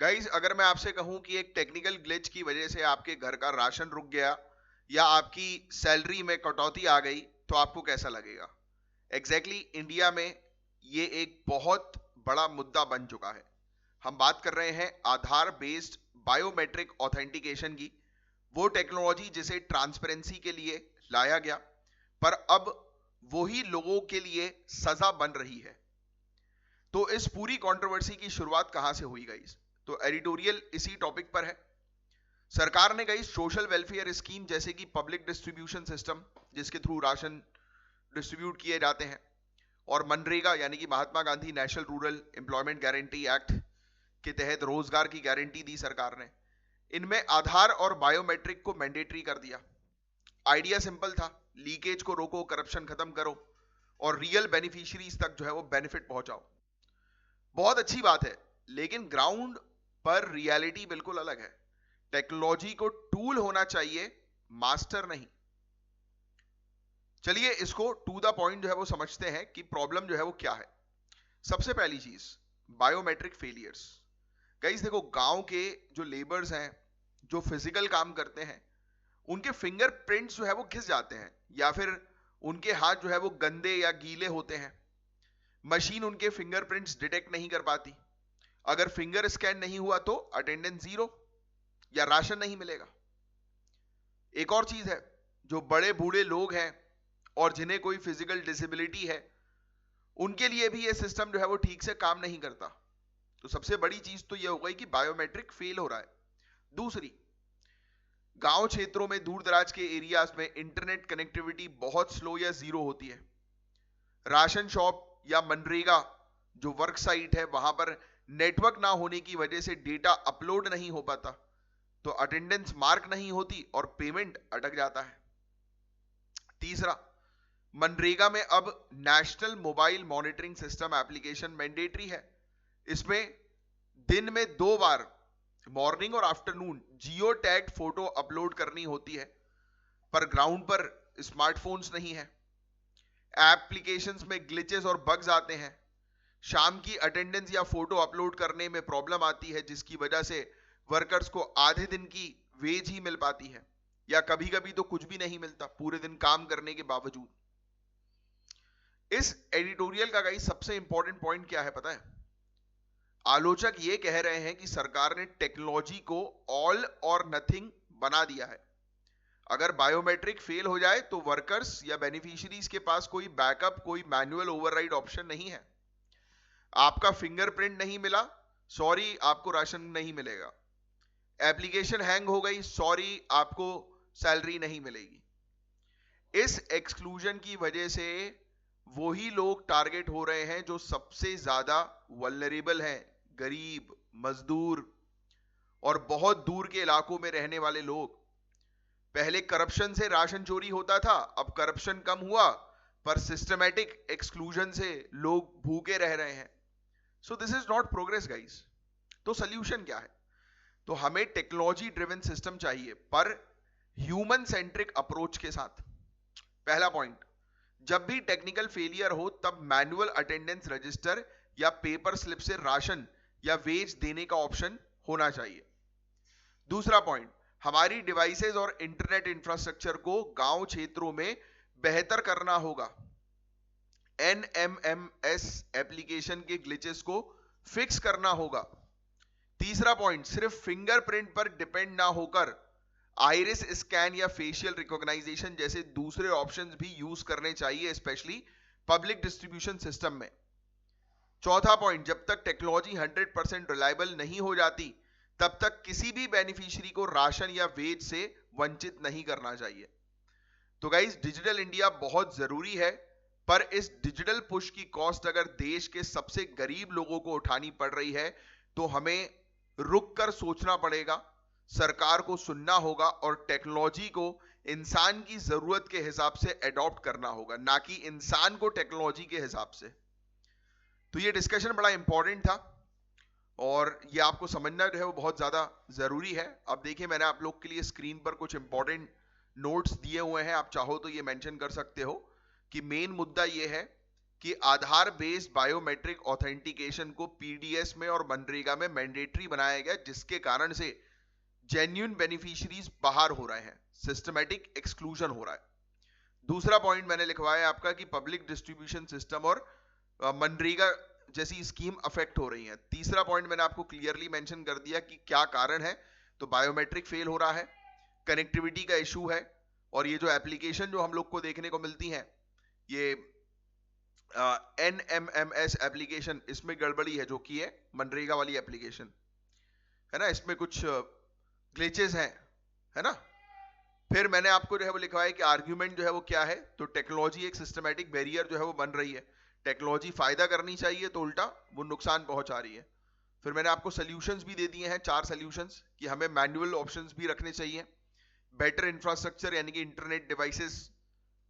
Guys, अगर मैं आपसे कहूं कि एक टेक्निकल ग्लिच की वजह से आपके घर का राशन रुक गया या आपकी सैलरी में कटौती आ गई, तो आपको कैसा लगेगा? एग्जैक्टली इंडिया में ये एक बहुत बड़ा मुद्दा बन चुका है। हम बात कर रहे हैं आधार बेस्ड बायोमेट्रिक ऑथेंटिकेशन की, वो टेक्नोलॉजी जिसे ट्रांसपेरेंसी के लिए लाया गया, पर अब वही लोगों के लिए सजा बन रही है। तो इस पूरी कंट्रोवर्सी की शुरुआत कहां से हुई गाइस? तो एडिटोरियल इसी टॉपिक पर है। सरकार ने गई सोशल वेलफेयर स्कीम जैसे कि पब्लिक डिस्ट्रीब्यूशन सिस्टम, जिसके थ्रू राशन डिस्ट्रीब्यूट किए जाते हैं, और मनरेगा यानी कि Mahatma Gandhi national rural employment guarantee act के तहत रोजगार की गारंटी दी सरकार ने। इनमें आधार और बायोमेट्रिक को मैंडेटरी कर दिया। आइडिया सिंपल था, लीकेज को रोको, करप्शन खत्म करो और रियल बेनिफिशियरीज तक जो है वो बेनिफिट पहुंचाओ। बहुत अच्छी बात है, लेकिन ग्राउंड पर रियलिटी बिल्कुल अलग है। टेक्नोलॉजी को टूल होना चाहिए, मास्टर नहीं। चलिए इसको टू द पॉइंट जो है वो समझते हैं कि प्रॉब्लम जो है वो क्या है। सबसे पहली चीज, बायोमेट्रिक फेलियर्स। गाइस देखो, गांव के जो लेबर्स हैं, जो फिजिकल काम करते हैं, उनके फिंगरप्रिंट्स जो है वो घिस जाते हैं, या फिर उनके हाथ जो है वो गंदे या गीले होते हैं। मशीन उनके फिंगरप्रिंट्स डिटेक्ट नहीं कर पाती। अगर फिंगर स्कैन नहीं हुआ तो अटेंडेंस जीरो या राशन नहीं मिलेगा। एक और चीज है, जो बड़े बूढ़े लोग हैं और जिन्हें कोई फिजिकल डिसेबिलिटी है, उनके लिए भी ये सिस्टम जो है वो ठीक से काम नहीं करता। तो सबसे बड़ी चीज तो ये हो गई कि बायोमेट्रिक फेल हो रहा है। दूसरी, गांव क्षेत्रों में, दूर दराज के एरियाज में इंटरनेट कनेक्टिविटी बहुत स्लो या जीरो होती है। राशन शॉप या मनरेगा जो वर्क साइट है, वहां पर नेटवर्क ना होने की वजह से डेटा अपलोड नहीं हो पाता, तो अटेंडेंस मार्क नहीं होती और पेमेंट अटक जाता है। तीसरा, मनरेगा में अब national mobile monitoring system application mandatory है। इसमें दिन में 2 बार, मॉर्निंग और afternoon, geo tag photo upload करनी होती है, पर ग्राउंड पर स्मार्टफोन्स नहीं है। एप्लीकेशंस में ग्लिचेस और बग्स आते हैं। शाम की अटेंडेंस या फोटो अपलोड करने में प्रॉब्लम आती है, जिसकी वजह से वर्कर्स को आधे दिन की वेज ही मिल पाती है, या कभी कभी तो कुछ भी नहीं मिलता पूरे दिन काम करने के बावजूद। इस एडिटोरियल का गाइस सबसे इंपॉर्टेंट पॉइंट क्या है पता है? आलोचक ये कह रहे हैं कि सरकार ने टेक्नोलॉजी को ऑल और नथिंग बना दिया है। अगर बायोमेट्रिक फेल हो जाए तो वर्कर्स या बेनिफिशियरीज के पास कोई बैकअप, कोई मैनुअल ओवरराइड ऑप्शन नहीं है। आपका फिंगरप्रिंट नहीं मिला, सॉरी, आपको राशन नहीं मिलेगा। एप्लीकेशन हैंग हो गई, सॉरी, आपको सैलरी नहीं मिलेगी। इस एक्सक्लूजन की वजह से वही लोग टारगेट हो रहे हैं जो सबसे ज्यादा वल्नरेबल हैं, गरीब, मजदूर और बहुत दूर के इलाकों में रहने वाले लोग। पहले करप्शन से राशन चोरी होता था, अब करप्शन कम हुआ, पर सिस्टमैटिक एक्सक्लूजन से लोग भूखे रह रहे हैं। So this is not progress guys. तो सोल्यूशन क्या है? तो हमें टेक्नोलॉजी ड्रिवन सिस्टम चाहिए, पर ह्यूमन सेंट्रिक अप्रोच के साथ। पहला पॉइंट, जब भी टेक्निकल फेलियर हो तब मैनुअल अटेंडेंस रजिस्टर या पेपर स्लिप से राशन या वेज देने का ऑप्शन होना चाहिए। दूसरा पॉइंट, हमारी डिवाइसेस और इंटरनेट इंफ्रास्ट्रक्चर को गांव क्षेत्रों में बेहतर करना होगा। NMMS एप्लीकेशन के ग्लिचेस को फिक्स करना होगा। तीसरा पॉइंट, सिर्फ फिंगरप्रिंट पर डिपेंड ना होकर आइरिस स्कैन या फेशियल रिकॉग्नाइजेशन जैसे दूसरे ऑप्शंस भी यूज करने चाहिए, स्पेशली पब्लिक डिस्ट्रीब्यूशन सिस्टम में। चौथा पॉइंट, जब तक टेक्नोलॉजी 100% रिलायबल नहीं हो जाती, तब तक किसी भी बेनिफिशियरी को राशन या वेज से वंचित नहीं करना चाहिए। तो गाइस, डिजिटल इंडिया बहुत जरूरी है, पर इस डिजिटल पुश की कॉस्ट अगर देश के सबसे गरीब लोगों को उठानी पड़ रही है, तो हमें रुक कर सोचना पड़ेगा, सरकार को सुनना होगा और टेक्नोलॉजी को इंसान की जरूरत के हिसाब से एडॉप्ट करना होगा, ना कि इंसान को टेक्नोलॉजी के हिसाब से। तो ये डिस्कशन बड़ा इंपॉर्टेंट था और ये आपको समझना जो है वो बहुत ज्यादा जरूरी है। अब देखिए, मैंने आप लोग के लिए स्क्रीन पर कुछ इंपॉर्टेंट नोट्स दिए हुए हैं, आप चाहो तो ये मेंशन कर सकते हो कि मेन मुद्दा ये है कि आधार बेस्ड बायोमेट्रिक ऑथेंटिकेशन को पीडीएस में और मनरेगा में मैंडेटरी बनाया गया, जिसके कारण से जेन्युइन बेनिफिशियरीज बाहर हो रहे हैं, सिस्टमैटिक एक्सक्लूजन हो रहा है। दूसरा पॉइंट मैंने लिखवाया आपका कि पब्लिक डिस्ट्रीब्यूशन सिस्टम और मनरेगा जैसी स्कीम अफेक्ट हो रही है। तीसरा पॉइंट मैंने आपको क्लियरली मेंशन कर दिया कि क्या कारण है, तो बायोमेट्रिक फेल हो रहा है, कनेक्टिविटी का इशू है, और ये जो एप्लीकेशन जो हम लोग को देखने को मिलती हैं, ये NMMS एप्लीकेशन, इसमें गड़बड़ी है, जो कि है मनरेगा वाली एप्लीकेशन, है ना, इसमें कुछ ग्लिचेस हैं, है ना। फिर मैंने आपको जो है वो लिखा है कि आर्ग्यूमेंट जो है वो क्या है, तो टेक्नोलॉजी एक सिस्टमैटिक बैरियर जो है वो बन रही है, टेक्नोलॉजी फायदा करनी चाहिए तो उल्टा वो नुकसान पहुंचा रही है। फिर मैंने आपको सोल्यूशंस भी दे दिए हैं, 4 सोल्यूशंस, कि हमें मैनुअल ऑप्शंस भी रखने चाहिए, बेटर इंफ्रास्ट्रक्चर यानी कि इंटरनेट डिवाइसेस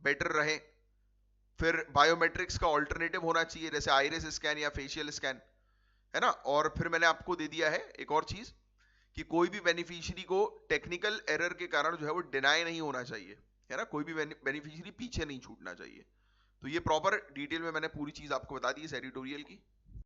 बेटर रहे, फिर बायोमेट्रिक्स का ऑल्टरनेटिव होना चाहिए जैसे आइरिस स्कैन या फेशियल स्कैन, है ना। और फिर मैंने आपको दे दिया है एक और चीज कि कोई भी बेनिफिशियरी को टेक्निकल एरर के कारण जो है वो डिनाई नहीं होना चाहिए, है ना, कोई भी बेनिफिशियरी पीछे नहीं छूटना चाहिए। तो ये प्रॉपर डिटेल में मैंने पूरी चीज आपको बता दी है एडिटोरियल की।